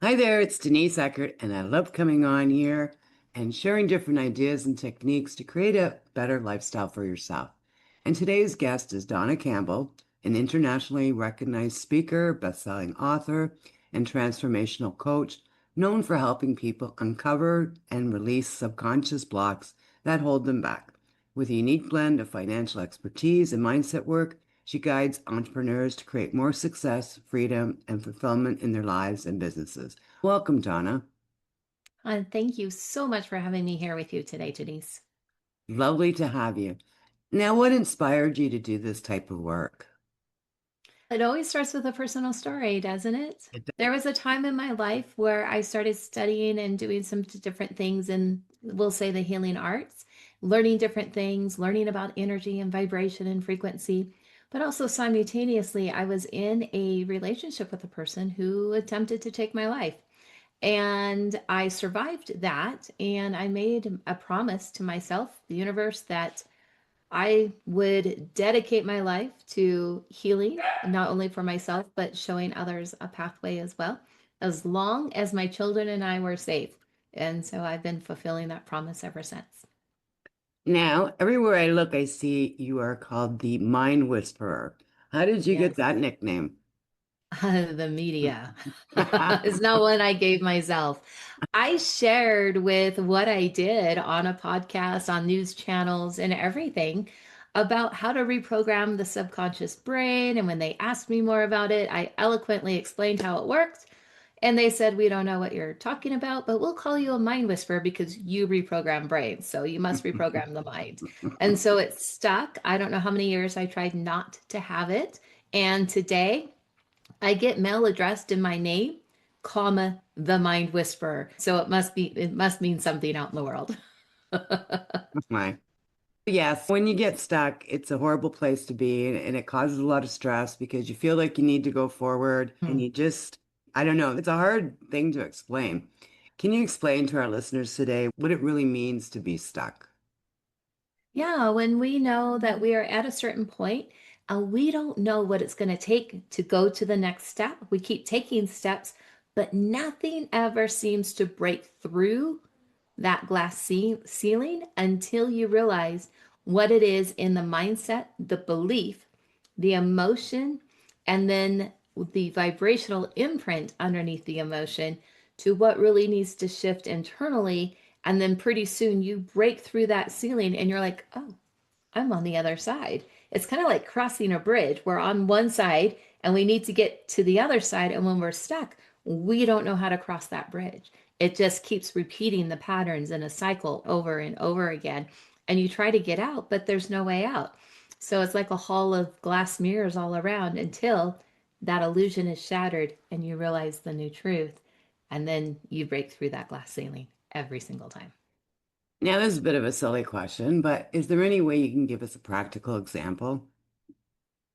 Hi there, it's Denise Eckert, and I love coming on here and sharing different ideas and techniques to create a better lifestyle for yourself. And today's guest is Dawna Campbell, an internationally recognized speaker, best-selling author, and transformational coach, known for helping people uncover and release subconscious blocks that hold them back. With a unique blend of financial expertise and mindset work, she guides entrepreneurs to create more success, freedom, and fulfillment in their lives and businesses. Welcome, Donna. And thank you so much for having me here with you today, Denise. Lovely to have you. Now, what inspired you to do this type of work? It always starts with a personal story, doesn't it? There was a time in my life where I started studying and doing some different things in, we'll say, the healing arts, learning different things, learning about energy and vibration and frequency. But also simultaneously, I was in a relationship with a person who attempted to take my life. And I survived that. And I made a promise to myself, the universe, that I would dedicate my life to healing, not only for myself, but showing others a pathway as well, as long as my children and I were safe. And so I've been fulfilling that promise ever since. Now, everywhere I look, I see you are called the Mind Whisperer. How did you get Yes. that nickname? The media is not one I gave myself. I shared with what I did on a podcast, on news channels, and everything about how to reprogram the subconscious brain. And when they asked me more about it, I eloquently explained how it worked. And they said, "We don't know what you're talking about, but we'll call you a mind whisperer because you reprogram brains. So you must reprogram the mind." And so it stuck. I don't know how many years I tried not to have it. And today, I get mail addressed in my name, comma, the mind whisperer. So it must mean something out in the world. My. Yes, when you get stuck, it's a horrible place to be, and it causes a lot of stress because you feel like you need to go forward and Hmm. you just, I don't know, it's a hard thing to explain. Can you explain to our listeners today what it really means to be stuck? Yeah, when we know that we are at a certain point and we don't know what it's going to take to go to the next step, we keep taking steps, but nothing ever seems to break through that glass ceiling until you realize what it is in the mindset, the belief, the emotion, and then the vibrational imprint underneath the emotion to what really needs to shift internally. And then pretty soon you break through that ceiling and you're like, oh, I'm on the other side. It's kind of like crossing a bridge. We're on one side and we need to get to the other side. And when we're stuck, we don't know how to cross that bridge. It just keeps repeating the patterns in a cycle over and over again. And you try to get out, but there's no way out. So it's like a hall of glass mirrors all around until that illusion is shattered and you realize the new truth. And then you break through that glass ceiling every single time. Now, this is a bit of a silly question, but is there any way you can give us a practical example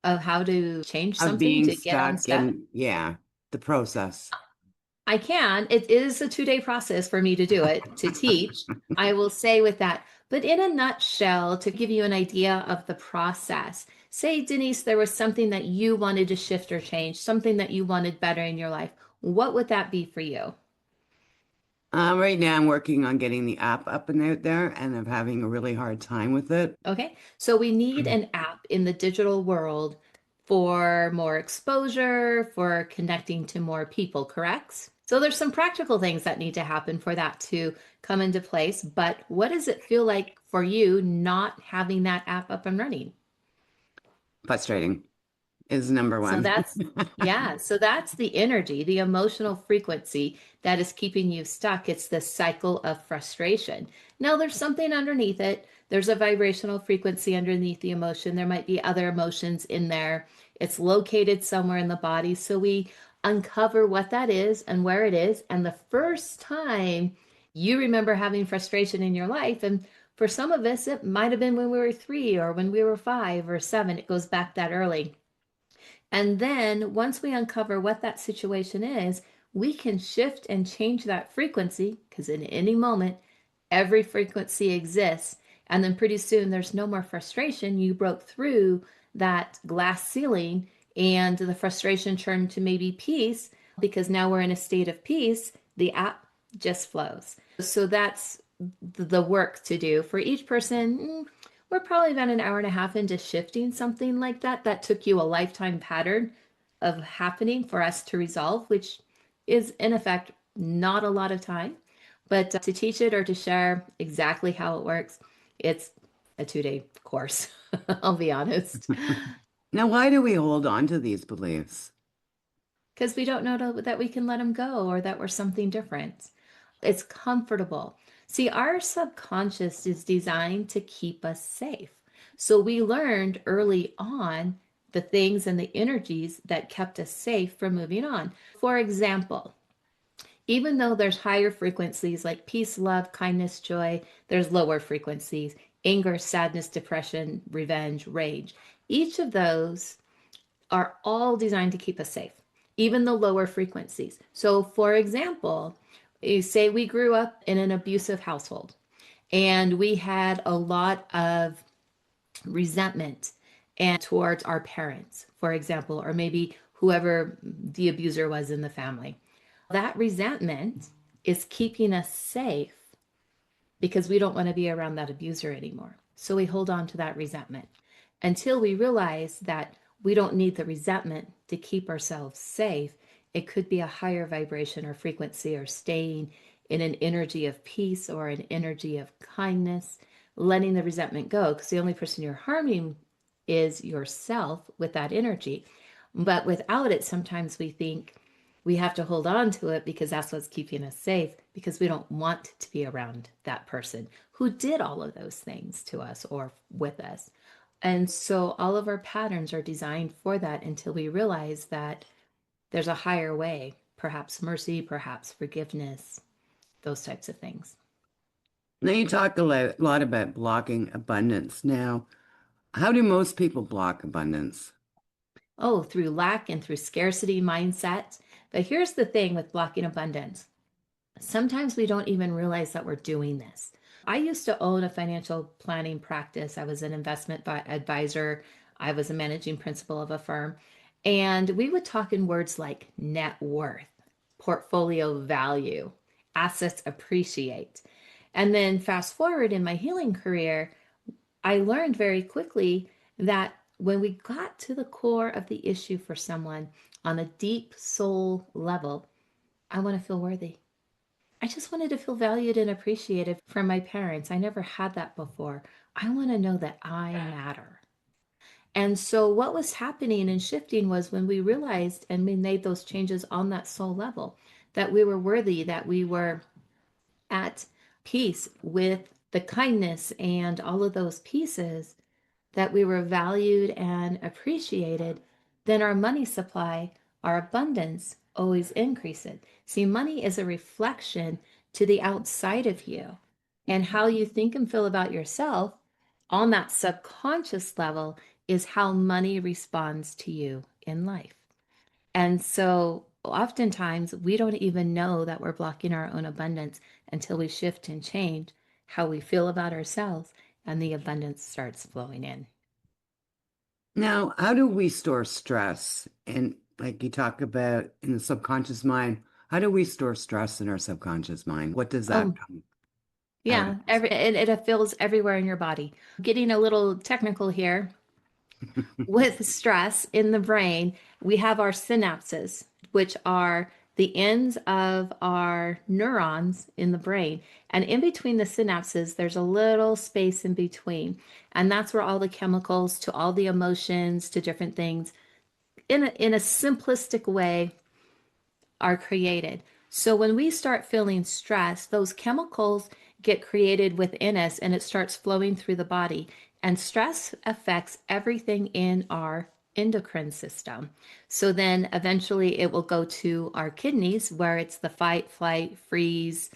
Of how to change of something being to get stuck unstuck. and, yeah, the process? I can. It is a 2-day process for me to do it, to teach. I will say with that. But in a nutshell, to give you an idea of the process, say, Denise, there was something that you wanted to shift or change, something that you wanted better in your life. What would that be for you? Right now, I'm working on getting the app up and out there, and I'm having a really hard time with it. Okay. So we need an app in the digital world for more exposure, for connecting to more people, correct? So there's some practical things that need to happen for that to come into place. But what does it feel like for you not having that app up and running? Frustrating is number So one. that's the energy, the emotional frequency that is keeping you stuck. It's the cycle of frustration. Now, there's something underneath it. There's a vibrational frequency underneath the emotion. There might be other emotions in there. It's located somewhere in the body. So we uncover what that is and where it is. And the first time you remember having frustration in your life, and for some of us, it might have been when we were 3 or when we were 5 or 7. It goes back that early. And then once we uncover what that situation is, we can shift and change that frequency because in any moment, every frequency exists. And then pretty soon there's no more frustration. You broke through that glass ceiling and the frustration turned to maybe peace. because now we're in a state of peace, the app just flows. So that's the work to do for each person. We're probably about an hour and a half into shifting something like that. That took you a lifetime pattern of happening for us to resolve, which is in effect not a lot of time. But to teach it or to share exactly how it works, it's a 2 day course. I'll be honest. Now, why do we hold on to these beliefs? Because we don't know that we can let them go or that we're something different. It's comfortable. See, our subconscious is designed to keep us safe. So we learned early on the things and the energies that kept us safe from moving on. For example, even though there's higher frequencies like peace, love, kindness, joy, there's lower frequencies anger, sadness, depression, revenge, rage. Each of those are all designed to keep us safe, even the lower frequencies. So, for example, you say we grew up in an abusive household and we had a lot of resentment and towards our parents, for example, or maybe whoever the abuser was in the family. That resentment is keeping us safe because we don't want to be around that abuser anymore. So we hold on to that resentment until we realize that we don't need the resentment to keep ourselves safe. It could be a higher vibration or frequency or staying in an energy of peace or an energy of kindness, letting the resentment go because the only person you're harming is yourself with that energy. But without it, sometimes we think we have to hold on to it because that's what's keeping us safe because we don't want to be around that person who did all of those things to us or with us. And so all of our patterns are designed for that until we realize that there's a higher way, perhaps mercy, perhaps forgiveness, those types of things. Now, you talk a lot about blocking abundance. Now, how do most people block abundance? Oh, through lack and through scarcity mindset. But here's the thing with blocking abundance. Sometimes we don't even realize that we're doing this. I used to own a financial planning practice. I was an investment advisor. I was a managing principal of a firm. And we would talk in words like net worth, portfolio value, assets appreciate. And then fast forward in my healing career, I learned very quickly that when we got to the core of the issue for someone on a deep soul level, I want to feel worthy. I just wanted to feel valued and appreciated from my parents. I never had that before. I want to know that I matter. And so, what was happening and shifting was when we realized and we made those changes on that soul level that we were worthy, that we were at peace with the kindness and all of those pieces, that we were valued and appreciated, then our money supply, our abundance always increases. See, money is a reflection to the outside of you, and how you think and feel about yourself on that subconscious level is how money responds to you in life. And so oftentimes we don't even know that we're blocking our own abundance until we shift and change how we feel about ourselves, and the abundance starts flowing in. Now, how do we store stress? And like you talk about in the subconscious mind, how do we store stress in our subconscious mind? What does that Oh, come out yeah, as? it feels everywhere in your body. Getting a little technical here, with stress in the brain, we have our synapses, which are the ends of our neurons in the brain. And in between the synapses, there's a little space in between. And that's where all the chemicals to all the emotions to different things, in a simplistic way, are created. So when we start feeling stress, those chemicals get created within us and it starts flowing through the body. And stress affects everything in our endocrine system. So then eventually it will go to our kidneys where it's the fight, flight, freeze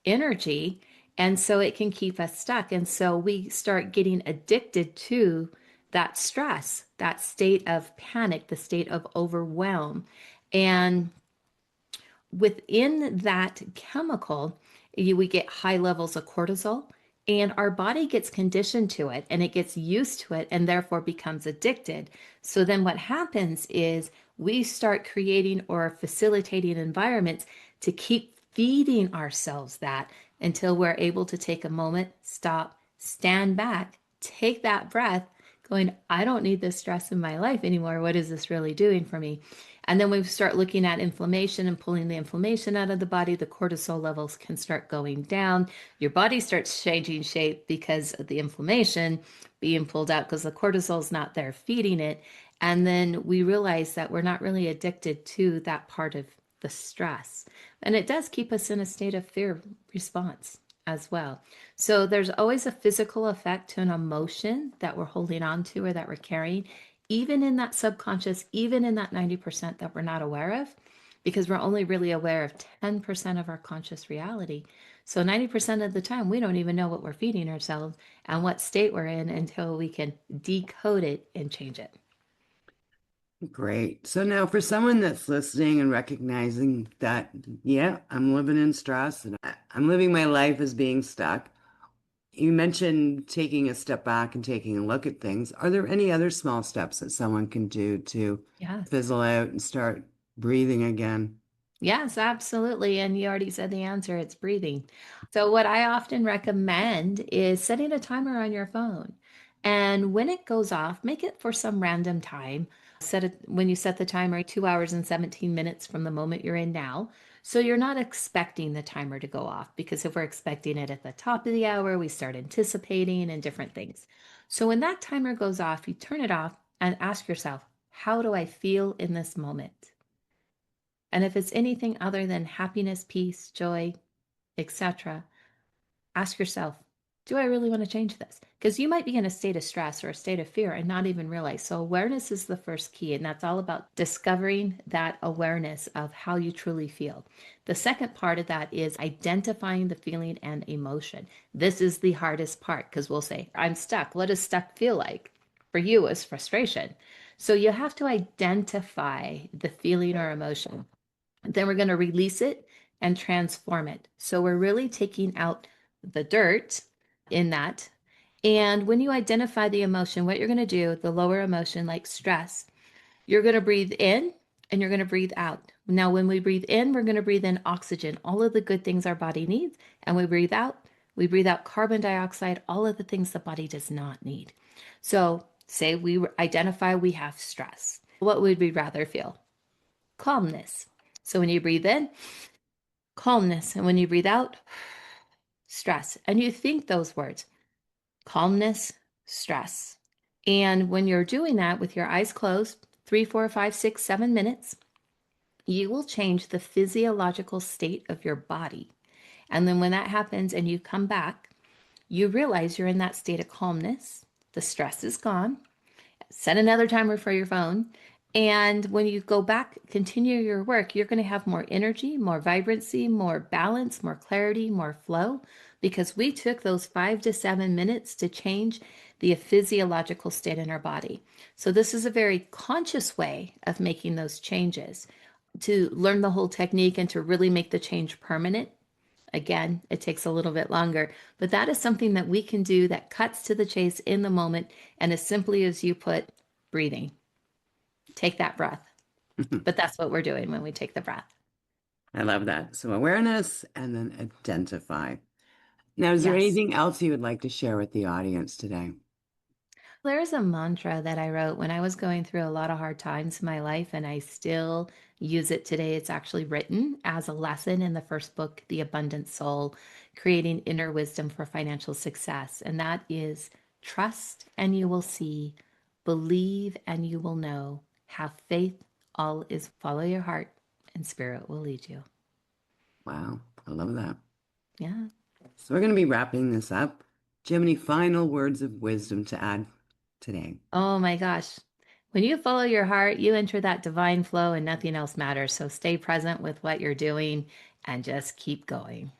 energy. And so it can keep us stuck. And so we start getting addicted to that stress, that state of panic, the state of overwhelm. And within that chemical, we get high levels of cortisol And our body gets conditioned to it and it gets used to it and therefore becomes addicted. So then what happens is we start creating or facilitating environments to keep feeding ourselves that until we're able to take a moment, stop, stand back, take that breath, going, I don't need this stress in my life anymore. What is this really doing for me? And then we start looking at inflammation and pulling the inflammation out of the body. The cortisol levels can start going down. Your body starts changing shape because of the inflammation being pulled out because the cortisol is not there feeding it. And then we realize that we're not really addicted to that part of the stress. And it does keep us in a state of fear response as well. So there's always a physical effect to an emotion that we're holding on to or that we're carrying, even in that subconscious, even in that 90% that we're not aware of, because we're only really aware of 10% of our conscious reality. So 90% of the time, we don't even know what we're feeding ourselves and what state we're in until we can decode it and change it. Great. So now for someone that's listening and recognizing that, yeah, I'm living in stress and I'm living my life as being stuck. You mentioned taking a step back and taking a look at things. Are there any other small steps that someone can do to Yes. fizzle out and start breathing again? Yes, absolutely. And you already said the answer, it's breathing. So, what I often recommend is setting a timer on your phone. And when it goes off, make it for some random time. Set it when you set the timer, 2 hours and 17 minutes from the moment you're in now. So, you're not expecting the timer to go off because if we're expecting it at the top of the hour, we start anticipating and different things. So, when that timer goes off, you turn it off and ask yourself, how do I feel in this moment? And if it's anything other than happiness, peace, joy, etc., ask yourself, do I really want to change this? Because you might be in a state of stress or a state of fear and not even realize. So, awareness is the first key, and that's all about discovering that awareness of how you truly feel. The second part of that is identifying the feeling and emotion. This is the hardest part because we'll say, I'm stuck. What does stuck feel like? For you, it's frustration. So, you have to identify the feeling or emotion. Then we're going to release it and transform it. So we're really taking out the dirt in that. And when you identify the emotion, what you're going to do, the lower emotion like stress, you're going to breathe in and you're going to breathe out. Now, when we breathe in, we're going to breathe in oxygen, all of the good things our body needs. And we breathe out carbon dioxide, all of the things the body does not need. So, say we identify we have stress. What would we rather feel? Calmness. So when you breathe in, calmness. And when you breathe out, stress. And you think those words, calmness, stress. And when you're doing that with your eyes closed, 3, 4, 5, 6, 7 minutes, you will change the physiological state of your body. And then when that happens and you come back, you realize you're in that state of calmness. The stress is gone. Set another timer for your phone. And when you go back, continue your work, you're going to have more energy, more vibrancy, more balance, more clarity, more flow, because we took those 5 to 7 minutes to change the physiological state in our body. So, this is a very conscious way of making those changes. To learn the whole technique and to really make the change permanent, again, it takes a little bit longer, but that is something that we can do that cuts to the chase in the moment. And as simply as you put breathing, take that breath. But that's what we're doing when we take the breath. I love that. So awareness and then identify. Now, is there Yes. anything else you would like to share with the audience today? There's a mantra that I wrote when I was going through a lot of hard times in my life, and I still use it today. It's actually written as a lesson in the first book, The Abundant Soul, Creating Inner Wisdom for Financial Success. And that is trust and you will see, believe and you will know, have faith, all is follow your heart, and spirit will lead you. Wow, I love that. Yeah. So we're going to be wrapping this up. Do you have any final words of wisdom to add today? Oh my gosh. When you follow your heart, you enter that divine flow and nothing else matters. So stay present with what you're doing and just keep going.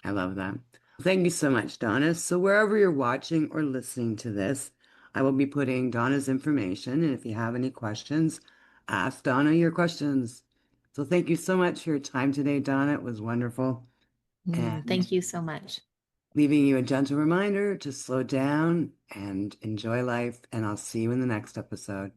I love that. Thank you so much, Donna. So wherever you're watching or listening to this, I will be putting Donna's information. And if you have any questions, ask Donna your questions. So thank you so much for your time today, Donna. It was wonderful. And Thank you so much. leaving you a gentle reminder to slow down and enjoy life. And I'll see you in the next episode.